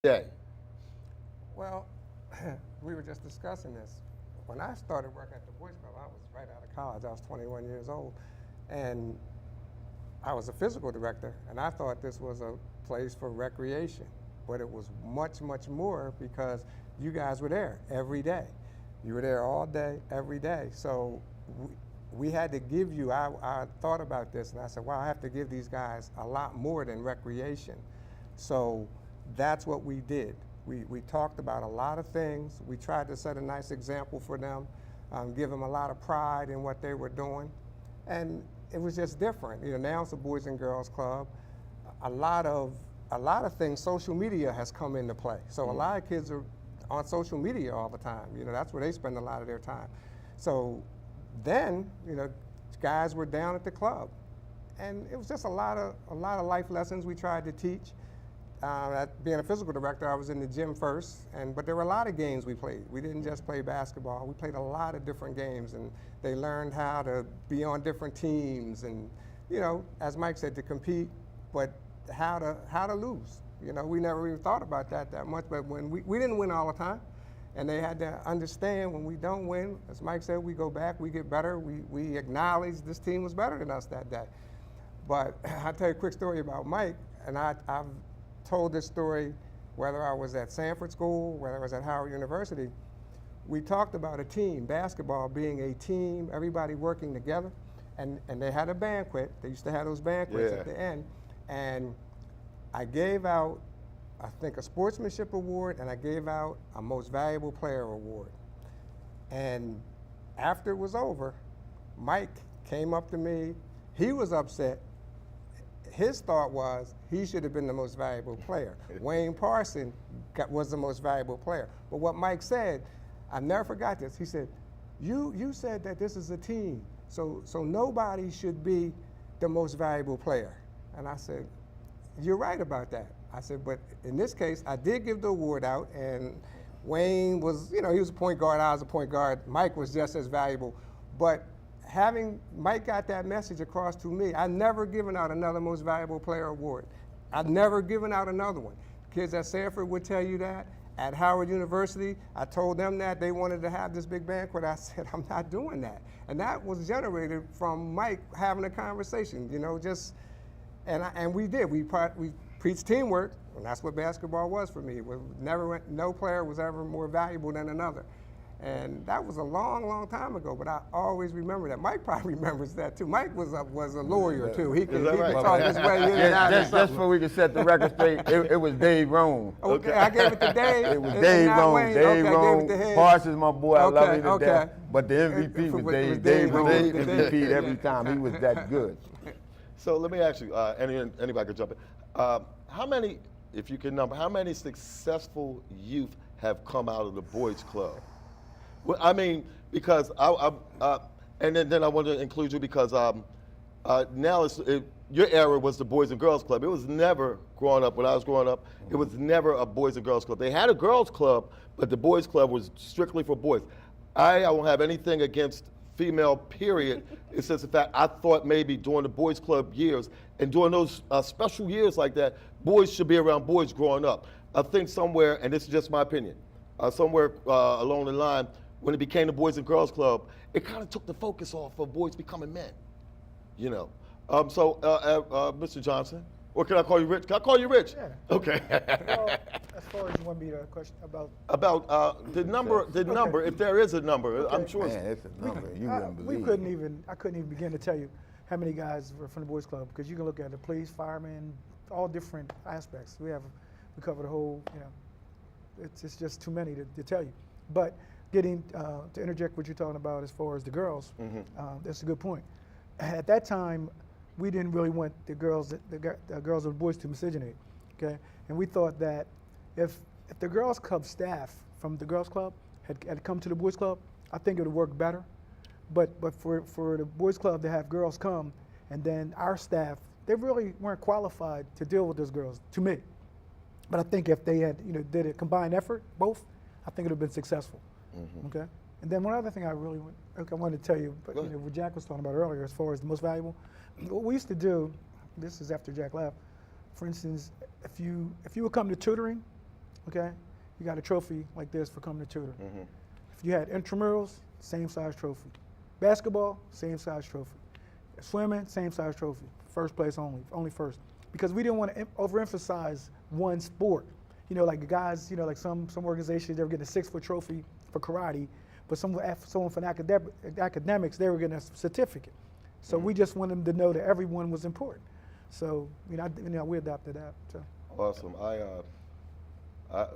day? Well, we were just discussing this. When I started working at the Boys Club, I was right out of college. I was 21 years old. And I was a physical director, and I thought this was a place for recreation. But it was much, much more because you guys were there every day. You were there all day, every day. So we had to give you, I thought about this, and I said, well, I have to give these guys a lot more than recreation. So that's what we did. We talked about a lot of things. We tried to set a nice example for them, give them a lot of pride in what they were doing. And it was just different. You know, now it's a Boys and Girls Club. A lot of things, social media has come into play. So a lot of kids are on social media all the time. You know, that's where they spend a lot of their time. So then, you know, guys were down at the club. And it was just a lot of life lessons we tried to teach. Being a physical director, I was in the gym first, but there were a lot of games we played. We didn't just play basketball. We played a lot of different games, and they learned how to be on different teams and, you know, as Mike said, to compete, but how to lose. You know, we never even thought about that much, but when we didn't win all the time, and they had to understand when we don't win, as Mike said, we go back, we get better, we acknowledge this team was better than us that day. But I'll tell you a quick story about Mike, and I've told this story whether I was at Sanford School, whether I was at Howard University. We talked about a team, basketball being a team, everybody working together, and they had a banquet. They used to have those banquets at the end, and I gave out, I think, a sportsmanship award, and I gave out a most valuable player award. And after it was over, Mike came up to me. He was upset. His thought was he should have been the most valuable player. Wayne Parson was the most valuable player. But what Mike said, I never forgot this. He said, you said that this is a team, so nobody should be the most valuable player. And I said, you're right about that. I said, but in this case, I did give the award out, and Wayne was, you know, he was a point guard, I was a point guard. Mike was just as valuable. But having Mike got that message across to me, I've never given out another most valuable player award. I've never given out another one. Kids at Sanford would tell you that. At Howard University, I told them that they wanted to have this big banquet. I said, I'm not doing that. And that was generated from Mike having a conversation, you know, just, and we did. We preached teamwork, and that's what basketball was for me. No player was ever more valuable than another. And that was a long, long time ago, but I always remember that. Mike probably remembers that too. Mike was a lawyer too. He could talk his way in and out. Just so we can set the record straight, it was Dave Rome. Okay, I gave it to Dave. It was Dave Rome. Dave Rome. Parsons, my boy, I love him to death. But the MVP was Dave. Dave Rome MVP'd every time. He was that good. So let me ask you, anybody could jump in. How many, if you can number, how many successful youth have come out of the Boys Club? Well, I mean, because and then I want to include you because now your era was the Boys and Girls Club. It was never growing up. When I was growing up, it was never a Boys and Girls Club. They had a Girls Club, but the Boys Club was strictly for boys. I won't have anything against female, period. It's just the fact I thought maybe during the Boys Club years and during those special years like that, boys should be around boys growing up. I think somewhere, and this is just my opinion, somewhere along the line, when it became the Boys and Girls Club, it kind of took the focus off of boys becoming men, you know. Mr. Johnson, or can I call you Rich? Can I call you Rich? Yeah. Okay. Well, as far as you want me to question about the number, if there is a number, Okay. I'm sure. Man, it's a number you wouldn't believe. I couldn't even begin to tell you how many guys were from the Boys Club, because you can look at the police, firemen, all different aspects. We cover the whole, you know, it's just too many to tell you. But getting to interject what you're talking about as far as the girls, that's a good point. At that time, we didn't really want the girls or the boys to miscegenate, okay? And we thought that if the girls club staff from the girls club had come to the boys club, I think it would work better. But for the boys club to have girls come, and then our staff, they really weren't qualified to deal with those girls, to me. But I think if they had, you know, did a combined effort, both, I think it would have been successful. Okay. And then one other thing I wanted to tell you, but you know, what Jack was talking about earlier, as far as the most valuable, what we used to do, this is after Jack left. For instance, if you would come to tutoring, okay, you got a trophy like this for coming to tutor. Mm-hmm. If you had intramurals, same size trophy. Basketball, same size trophy. Swimming, same size trophy. First place only first. Because we didn't want to overemphasize one sport. You know, like the guys, you know, like some organizations, they were getting a 6-foot trophy for karate, but someone for academics, they were getting a certificate. So we just wanted them to know that everyone was important. So, you know, we adopted that. So. Awesome.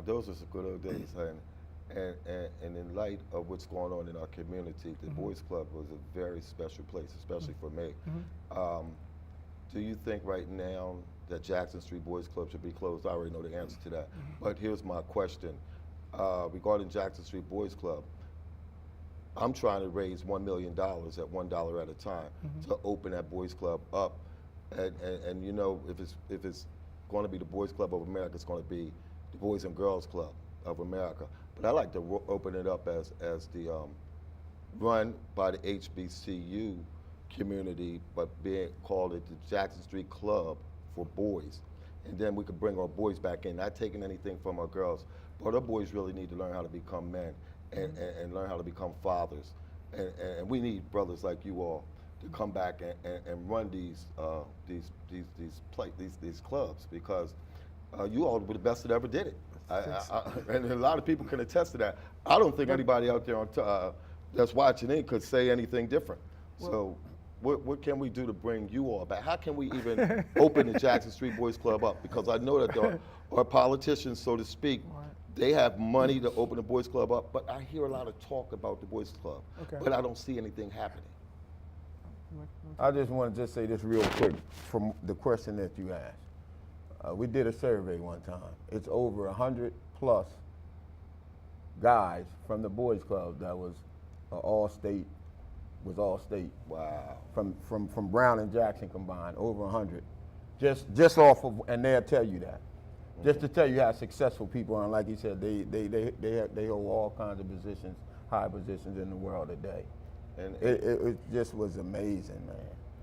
Those are some good old days, and in light of what's going on in our community, the Boys Club was a very special place, especially for me. Do you think right now that Jackson Street Boys Club should be closed? I already know the answer to that. But here's my question regarding Jackson Street Boys Club. I'm trying to raise $1 million at $1 at a time to open that Boys Club up, and you know, if it's going to be the Boys Club of America, it's going to be the Boys and Girls Club of America. But I like to open it up as the run by the HBCU community, but called it the Jackson Street Club for boys. And then we could bring our boys back in, not taking anything from our girls, but our boys really need to learn how to become men and learn how to become fathers. And we need brothers like you all to come back and run these clubs, because you all were the best that ever did it. And a lot of people can attest to that. I don't think anybody out there that's watching in could say anything different. So what can we do to bring you all back? How can we even open the Jackson Street Boys Club up? Because I know that our politicians, so to speak, they have money to open the Boys Club up, but I hear a lot of talk about the Boys Club, but I don't see anything happening. I just want to say this real quick from the question that you asked. We did a survey one time. It's over 100+ guys from the Boys Club that was all state. Wow. From Brown and Jackson combined, over 100. Just off of, and they'll tell you that. Just to tell you how successful people are, and like you said, they hold all kinds of positions, high positions in the world today. And it just was amazing, man.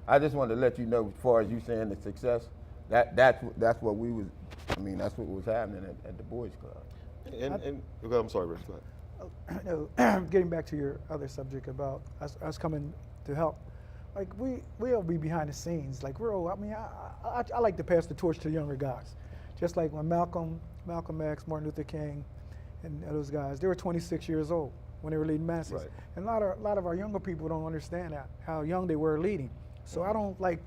I just wanted to let you know, as far as you saying the success, that's what we was. I mean, that's what was happening at the Boys Club. And I'm sorry, Rich. Go ahead. Getting back to your other subject about us coming to help, like we'll be behind the scenes. Like I like to pass the torch to the younger guys, just like when Malcolm X, Martin Luther King, and those guys, they were 26 years old when they were leading masses. Right. And a lot of our younger people don't understand that, how young they were leading. So I don't like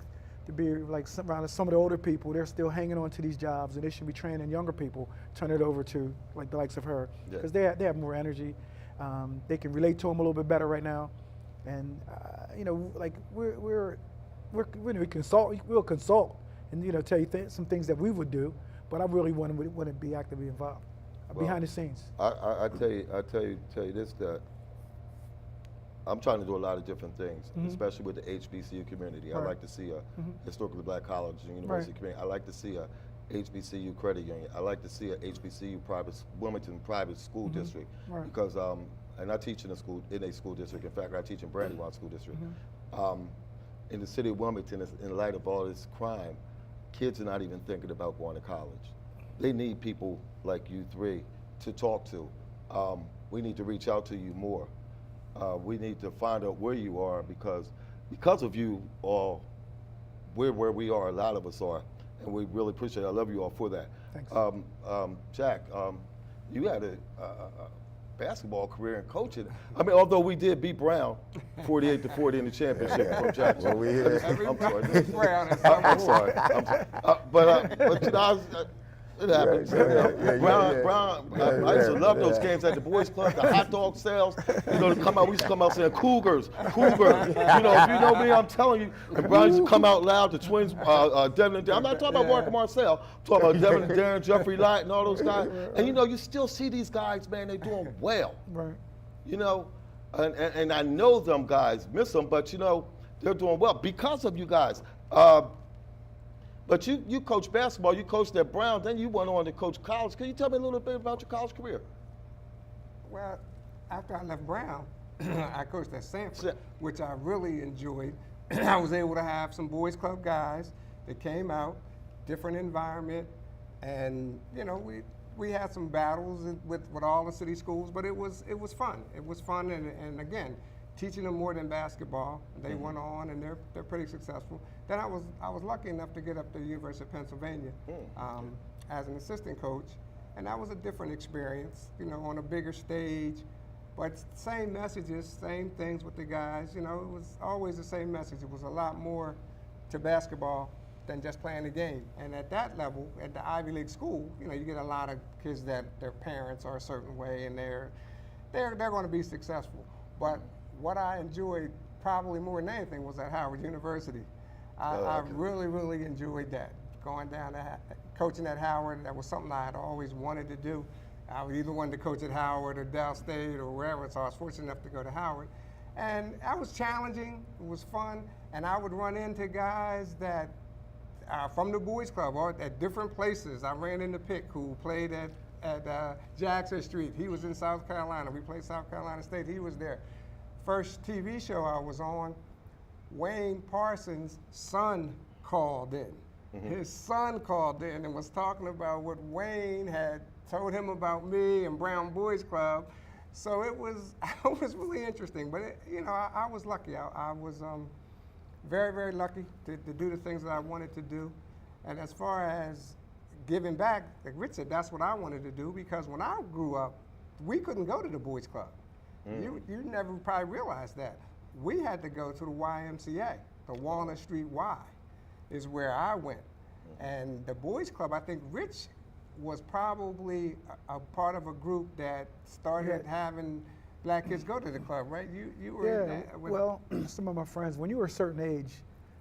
to be like some of the older people. They're still hanging on to these jobs, and they should be training younger people, turn it over to like the likes of her, because they have more energy. They can relate to them a little bit better right now, and you know, like we'll consult and, you know, tell you some things that we would do, but I really want to be actively involved behind the scenes. I tell you this, that I'm trying to do a lot of different things, especially with the HBCU community. I like to see a historically black college and university community. I like to see a HBCU credit union. I like to see a HBCU Wilmington private school district, because and I teach in a school district. In fact, I teach in Brandywine School District. In the city of Wilmington, in light of all this crime, kids are not even thinking about going to college. They need people like you three to talk to. We need to reach out to you more. We need to find out where you are, because of you all, we're where we are, a lot of us are, and we really appreciate it. I love you all for that. Thanks. Jack, you had a basketball career in coaching. I mean, although we did beat Brown 48-40 in the championship from Jackson. I'm sorry. I'm sorry. But you know, it happens. Brown, I used to love those games at the Boys Club, the hot dog sales. You know, we used to come out saying Cougars. You know, if you know me, I'm telling you. And Brown used to come out loud. The Twins, Devin and Darren. I'm not talking about Mark and Marcel. I'm talking about Devin and Darren, Jeffrey Light, and all those guys. And you know, you still see these guys, man. They're doing well. Right. You know, and I know them guys, miss them, but you know, they're doing well because of you guys. But you coach basketball, you coached at Brown, then you went on to coach college. Can you tell me a little bit about your college career? Well, after I left Brown, I coached at Sanford, which I really enjoyed. I was able to have some Boys Club guys that came out, different environment, and you know, we had some battles with all the city schools, but it was fun. It was fun, and again, teaching them more than basketball. They went on, and they're pretty successful. Then I was lucky enough to get up to the University of Pennsylvania as an assistant coach, and that was a different experience. You know, on a bigger stage, but same messages, same things with the guys. You know, it was always the same message. It was a lot more to basketball than just playing the game. And at that level, at the Ivy League school, you know, you get a lot of kids that their parents are a certain way, and they're going to be successful. But what I enjoyed probably more than anything was at Howard University. I really, really enjoyed that. Going down to coaching at Howard, that was something I had always wanted to do. I either wanted to coach at Howard or Dal State or wherever, so I was fortunate enough to go to Howard. And that was challenging, it was fun, and I would run into guys that from the boys club or at different places. I ran into Pick, who played at Jackson Street. He was in South Carolina. We played South Carolina State. He was there. First TV show I was on, Wayne Parsons' son called in. His son called in and was talking about what Wayne had told him about me and Brown Boys Club. So it was really interesting. But you know, I was lucky. I was very, very lucky to do the things that I wanted to do. And as far as giving back, like Rich said, that's what I wanted to do, because when I grew up, we couldn't go to the boys club. You never probably realized that. We had to go to the YMCA, the Walnut Street Y is where I went. And the boys club, I think Rich was probably a part of a group that started having black kids go to the club, right? You were in that with, well, some of my friends, when you were a certain age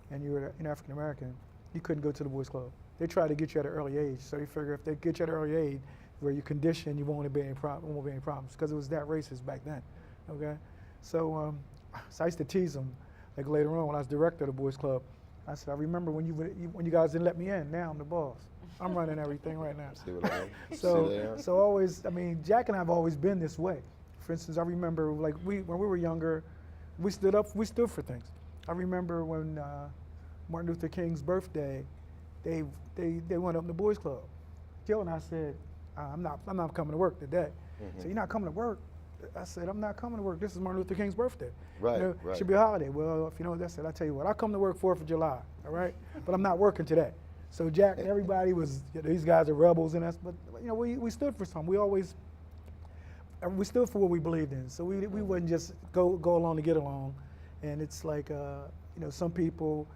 and you were an African American, you couldn't go to the boys club. They tried to get you at an early age, so you figure if they get you at an early age where you condition, you won't be any problems, because it was that racist back then. Okay, so I used to tease them, like later on when I was director of the boys club. I said, I remember when you guys didn't let me in. Now I'm the boss. I'm running everything right now. See what I mean? So always, I mean, Jack and I have always been this way. For instance, I remember like when we were younger, we stood for things. I remember when Martin Luther King's birthday, they went up in the boys club. Joe and I said, I'm not coming to work today. So you're not coming to work? I said, I'm not coming to work. This is Martin Luther King's birthday. Right, you know, right. Should be a holiday. Well, if you know what that said, I tell you what, I come to work 4th of July, all right? But I'm not working today. So Jack and everybody was, these guys are rebels and us, but you know, we stood for something. We stood for what we believed in. So we wouldn't just go along to get along. And it's like, you know, some people,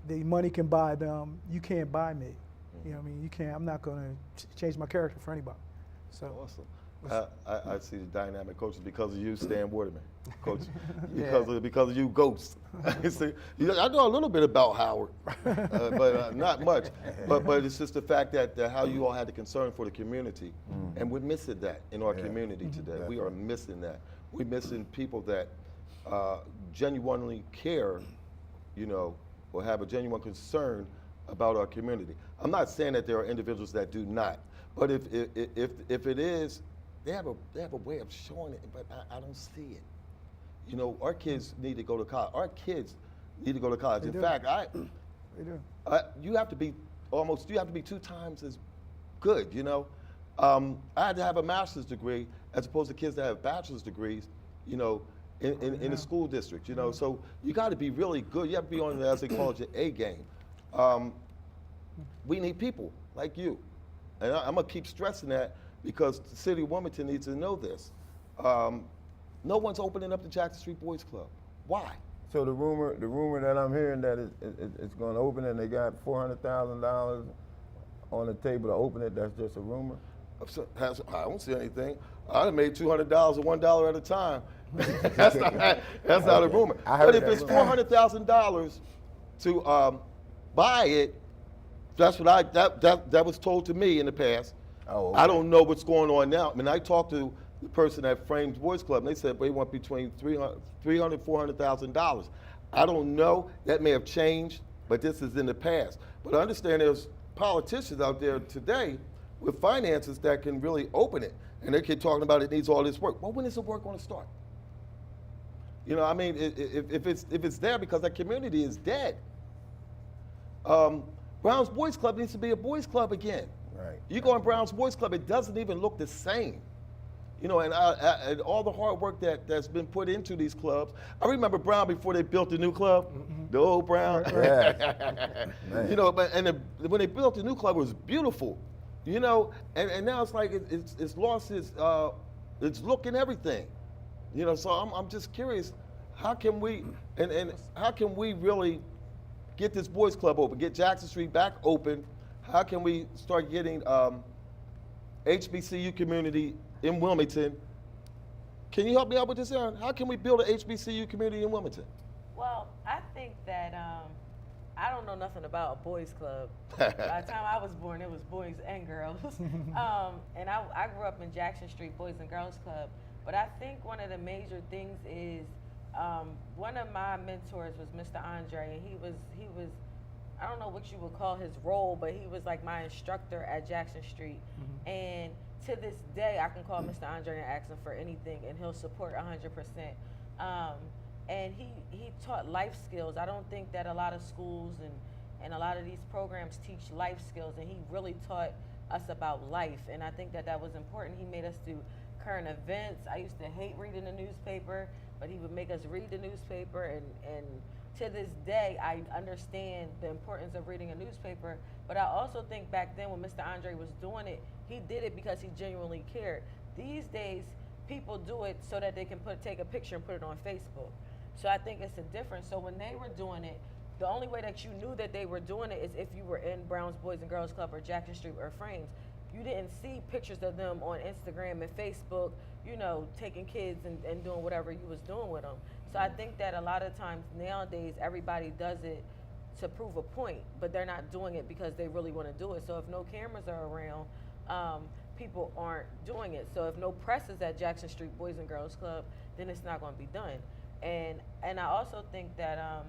the money can buy them. You can't buy me. You know what I mean? You can't, I'm not gonna change my character for anybody. So. Awesome. I see the dynamic coaches because of you, Stan Waterman, coach. Because of you, Ghost. See, I know a little bit about Howard, but not much. But it's just the fact that how you all had the concern for the community, and we're missing that in our community today. We are missing that. We're missing people that genuinely care, you know, or have a genuine concern about our community. I'm not saying that there are individuals that do not, but if it is. They have a way of showing it, but I don't see it. You know, our kids need to go to college. Our kids need to go to college. In fact, They do. you have to be 2 times as good. You know, I had to have a master's degree as opposed to kids that have bachelor's degrees. You know, in the school district. You know, so you got to be really good. You have to be on, as they call it, your A game. We need people like you, and I'm gonna keep stressing that. Because the city of Wilmington needs to know this. No one's opening up the Jackson Street Boys Club. Why? So the rumor that I'm hearing that it's going to open and they got $400,000 on the table to open it, that's just a rumor? I don't see anything. I done made $200 at $1 at a time. that's not a rumor. But if it's $400,000 to buy it, that's what that was told to me in the past. Oh, okay. I don't know what's going on now. I mean, I talked to the person at Frames Boys Club, and they said they want between $300,000 and $400,000. I don't know. That may have changed, but this is in the past. But I understand there's politicians out there today with finances that can really open it, and they keep talking about it needs all this work. Well, when is the work going to start? You know, I mean, if it's there because that community is dead. Brown's Boys Club needs to be a boys club again. Right. You go in Brown's Boys Club, it doesn't even look the same. You know, and all the hard work that's been put into these clubs. I remember Brown before they built the new club, the old Brown. Yeah. You know, when they built the new club, it was beautiful. You know, and now it's like it's lost its look and everything. You know, so I'm just curious, how can we and how can we really get this boys club open, get Jackson Street back open? How can we start getting HBCU community in Wilmington? Can you help me out with this, Aaron? How can we build an HBCU community in Wilmington? Well, I think that I don't know nothing about a boys club. By the time I was born, it was boys and girls. And I grew up in Jackson Street Boys and Girls Club. But I think one of the major things is one of my mentors was Mr. Andre, and he was I don't know what you would call his role, but he was like my instructor at Jackson Street. And to this day, I can call Mr. Andre and ask him for anything, and he'll support 100%. And he taught life skills. I don't think that a lot of schools and a lot of these programs teach life skills, and he really taught us about life. And I think that was important. He made us do current events. I used to hate reading the newspaper, but he would make us read the newspaper, and to this day, I understand the importance of reading a newspaper, but I also think back then when Mr. Andre was doing it, he did it because he genuinely cared. These days, people do it so that they can take a picture and put it on Facebook. So I think it's a difference. So when they were doing it, the only way that you knew that they were doing it is if you were in Brown's Boys and Girls Club or Jackson Street or Frames. You didn't see pictures of them on Instagram and Facebook, you know, taking kids and doing whatever you was doing with them. So I think that a lot of times nowadays everybody does it to prove a point, but they're not doing it because they really want to do it. So if no cameras are around, people aren't doing it. So if no press is at Jackson Street Boys and Girls Club, then it's not going to be done. And I also think that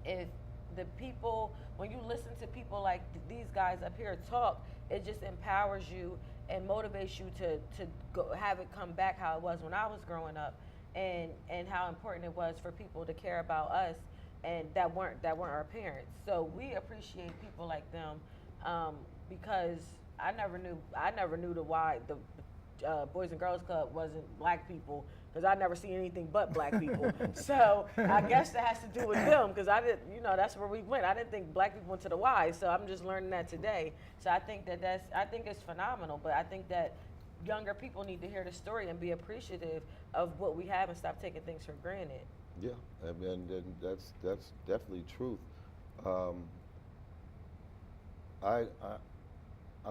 if the people, when you listen to people like these guys up here talk, it just empowers you and motivates you to go have it come back how it was when I was growing up, and how important it was for people to care about us and that weren't our parents. So we appreciate people like them because I never knew why the Boys and Girls Club wasn't black people, because I never seen anything but black people. So I guess that has to do with them, because I didn't, you know, that's where we went. I didn't think black people went to the Y, so I'm just learning that today. So I think I think it's phenomenal, but I think that younger people need to hear the story and be appreciative of what we have and stop taking things for granted. Yeah, and that's definitely truth. I'm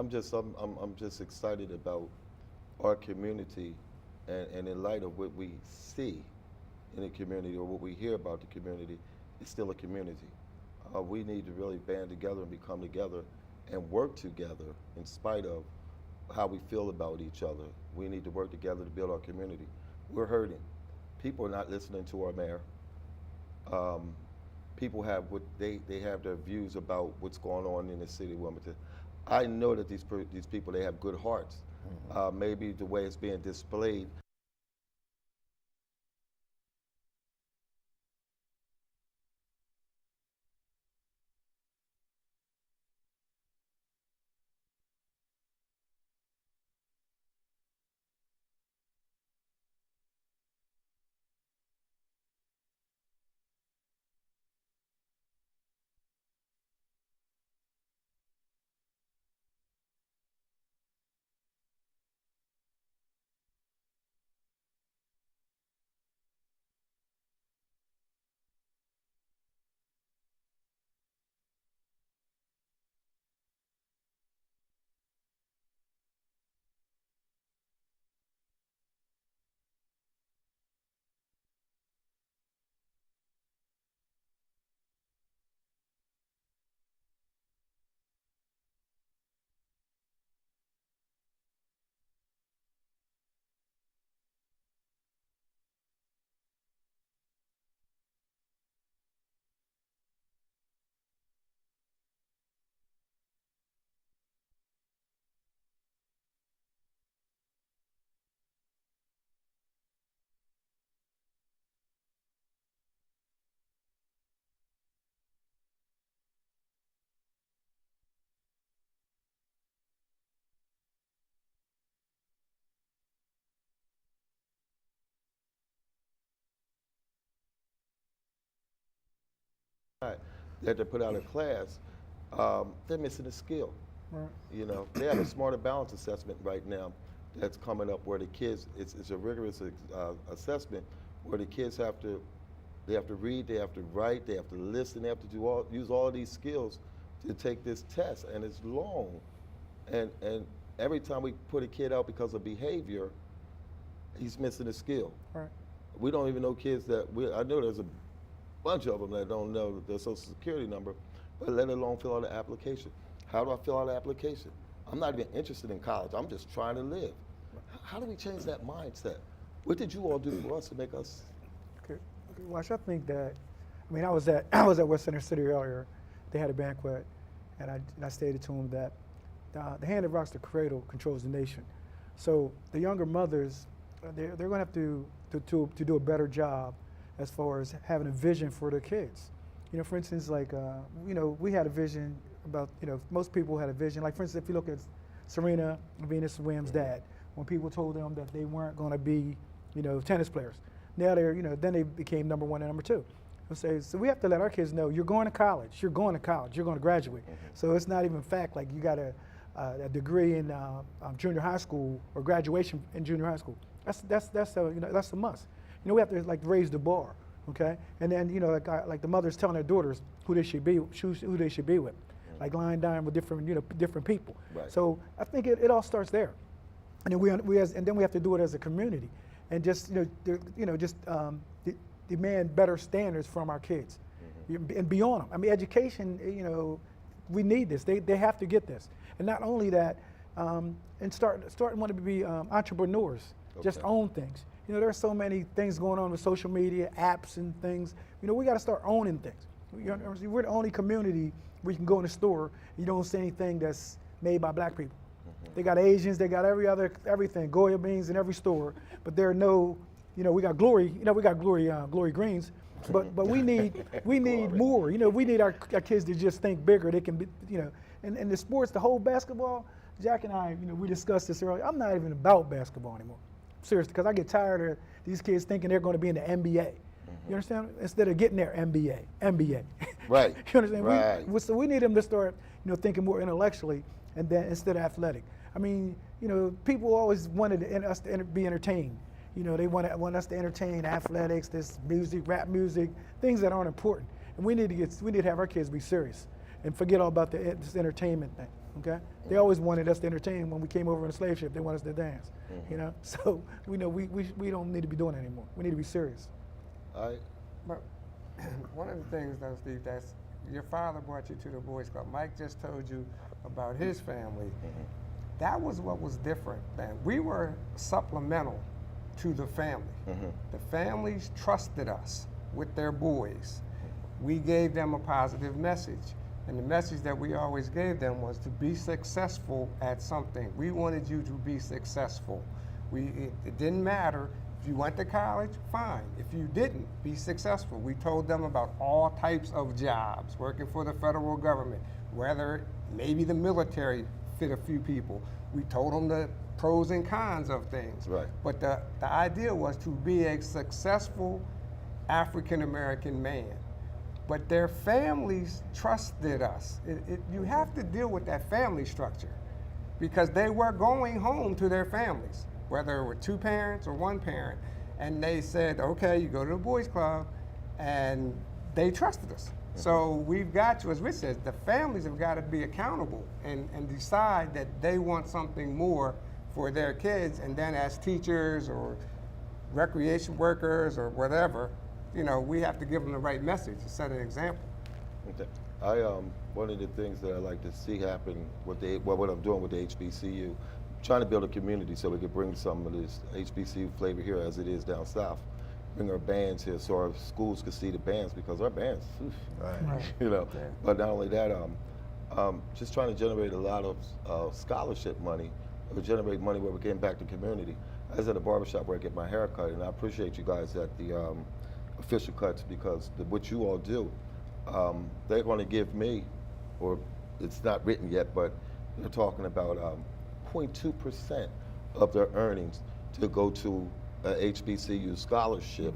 just excited about our community, and in light of what we see in the community or what we hear about the community, it's still a community. We need to really band together and become together and work together in spite of how we feel about each other. We need to work together to build our community. We're hurting. People are not listening to our mayor. People have they have their views about what's going on in the city of Wilmington. I know that these people, they have good hearts. Maybe the way it's being displayed that they put out of class, they're missing a skill. Right. You know, they have a smarter balance assessment right now that's coming up where the kids, it's a rigorous assessment where the kids have to read, they have to write, they have to listen, they have to use all these skills to take this test, and it's long. And every time we put a kid out because of behavior, he's missing a skill. Right. We don't even know kids I know there's a bunch of them that don't know their social security number, but let alone fill out an application. How do I fill out an application? I'm not even interested in college. I'm just trying to live. How do we change that mindset? What did you all do for us to make us? Okay. Wash, I think that, I mean, I was at West Center City earlier. They had a banquet, and I stated to them that the hand that rocks the cradle controls the nation. So the younger mothers, they're going to have to do a better job as far as having a vision for their kids. You know, for instance, like, you know, we had a vision about, you know, most people had a vision. Like, for instance, if you look at Serena Venus Williams' dad, when people told them that they weren't going to be, you know, tennis players, now they're, you know, then they became number one and number two. So we have to let our kids know, you're going to college, you're going to graduate. So it's not even fact like you got a degree in junior high school or graduation in junior high school. That's a must. You know, we have to like raise the bar, okay? And then, you know, like the mothers telling their daughters who they should be with, like lying down with different people. Right. So I think it all starts there, and then we have to do it as a community, and just demand better standards from our kids, and beyond them. I mean, education. You know, we need this. They have to get this, and not only that, and start wanting to be entrepreneurs. Just Okay. own things. You know, there's so many things going on with social media, apps, and things. You know, we got to start owning things. We're the only community where you can go in the store, you don't see anything that's made by black people. They got Asians, they got everything, Goya beans in every store, but there are no, you know, we got Glory Greens, but we need more. You know, we need our kids to just think bigger. They can be, you know, and the sports, the whole basketball. Jack and I, you know, we discussed this earlier. I'm not even about basketball anymore. Seriously, because I get tired of these kids thinking they're going to be in the NBA. You understand? Instead of getting their MBA. Right. You understand? Right. So we need them to start, you know, thinking more intellectually, and then instead of athletic. I mean, you know, people always wanted us to be entertained. You know, they want us to entertain athletics, this music, rap music, things that aren't important. And we need to have our kids be serious and forget all about this entertainment thing. Okay? They always wanted us to entertain when we came over in a slave ship. They want us to dance. You know, so we know we don't need to be doing that anymore. We need to be serious. All right. But one of the things, though, Steve, that's your father brought you to the Boys Club. Mike just told you about his family. That was what was different then. We were supplemental to the family. The families trusted us with their boys. We gave them a positive message. And the message that we always gave them was to be successful at something. We wanted you to be successful. It didn't matter. If you went to college, fine. If you didn't, be successful. We told them about all types of jobs, working for the federal government, whether maybe the military fit a few people. We told them the pros and cons of things. Right. But the idea was to be a successful African-American man. But their families trusted us. You have to deal with that family structure because they were going home to their families, whether it were two parents or one parent, and they said, okay, you go to the Boys Club, and they trusted us. So we've got to, as Rich says, the families have got to be accountable and decide that they want something more for their kids, and then as teachers or recreation workers or whatever, you know, we have to give them the right message to set an example. Okay. One of the things that I like to see happen with what I'm doing with the HBCU, trying to build a community so we could bring some of this HBCU flavor here as it is down south. Bring our bands here so our schools could see the bands because our bands, you know. Yeah. But not only that, just trying to generate a lot of scholarship money, or generate money where we're getting back to community. I was at a barbershop where I get my hair cut, and I appreciate you guys at the official cuts because what you all do, they're going to give me, or it's not written yet, but they're talking about 0.2% of their earnings to go to a HBCU scholarship,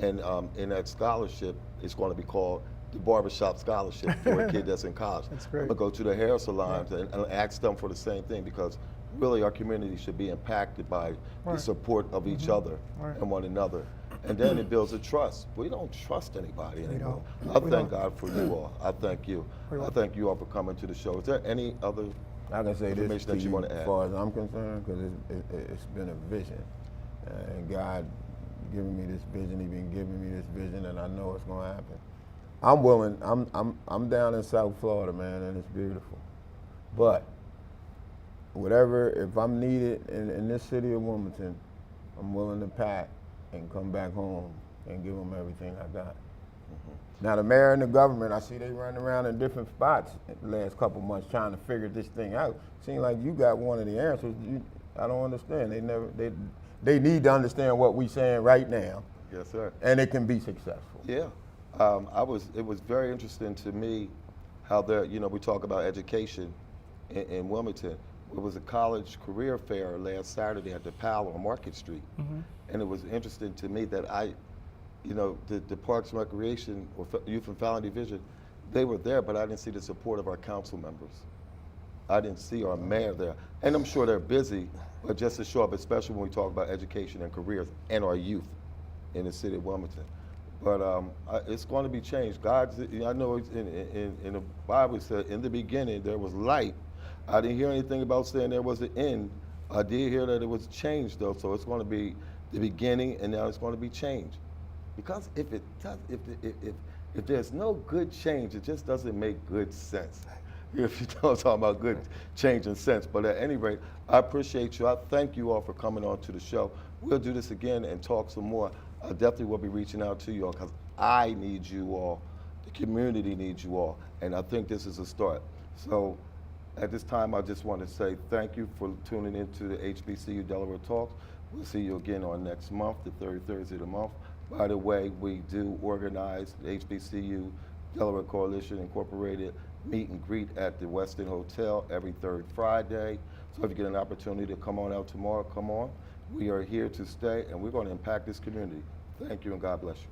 and in that scholarship, it's going to be called the barbershop scholarship for a kid that's in college. That's great. I'm gonna go to the hair salons and ask them for the same thing, because really our community should be impacted by the Right. support of each other Right. and one another. And then it builds a trust. We don't trust anybody anymore. don't. I We thank don't. God for you all. I thank you. We I don't. thank you all for coming to the show. Is there any other I can say this information to that you you want to as add? far as I'm concerned, because it's been a vision. And God giving me this vision, He been giving me this vision, and I know it's going to happen. I'm willing, I'm down in South Florida, man, and it's beautiful. But whatever, if I'm needed in this city of Wilmington, I'm willing to pack and come back home and give them everything I got. Now the mayor and the government, I see they running around in different spots the last couple months trying to figure this thing out. Seems like you got one of the answers. I don't understand. They need to understand what we saying right now, Yes, sir. and it can be successful. Yeah, it was very interesting to me how we talk about education in Wilmington. It was a college career fair last Saturday at the Powell on Market Street. And it was interesting to me that the Parks and Recreation or Youth and Family Division, they were there, but I didn't see the support of our council members. I didn't see our mayor there. And I'm sure they're busy, but just to show up, especially when we talk about education and careers and our youth in the city of Wilmington. But it's going to be changed. I know in the Bible it said, in the beginning there was light. I didn't hear anything about saying there was an end. I did hear that it was changed though, so it's going to be the beginning, and now it's going to be changed. Because if there's no good change, it just doesn't make good sense. If you don't talk about good change and sense. But at any rate, I appreciate you. I thank you all for coming on to the show. We'll do this again and talk some more. I definitely will be reaching out to you all because I need you all. The community needs you all. And I think this is a start. So at this time, I just want to say thank you for tuning into the HBCU Delaware Talks. We'll see you again on next month, the third Thursday of the month. By the way, we do organize the HBCU Delaware Coalition Incorporated meet and greet at the Westin Hotel every third Friday. So if you get an opportunity to come on out tomorrow, come on. We are here to stay, and we're going to impact this community. Thank you, and God bless you.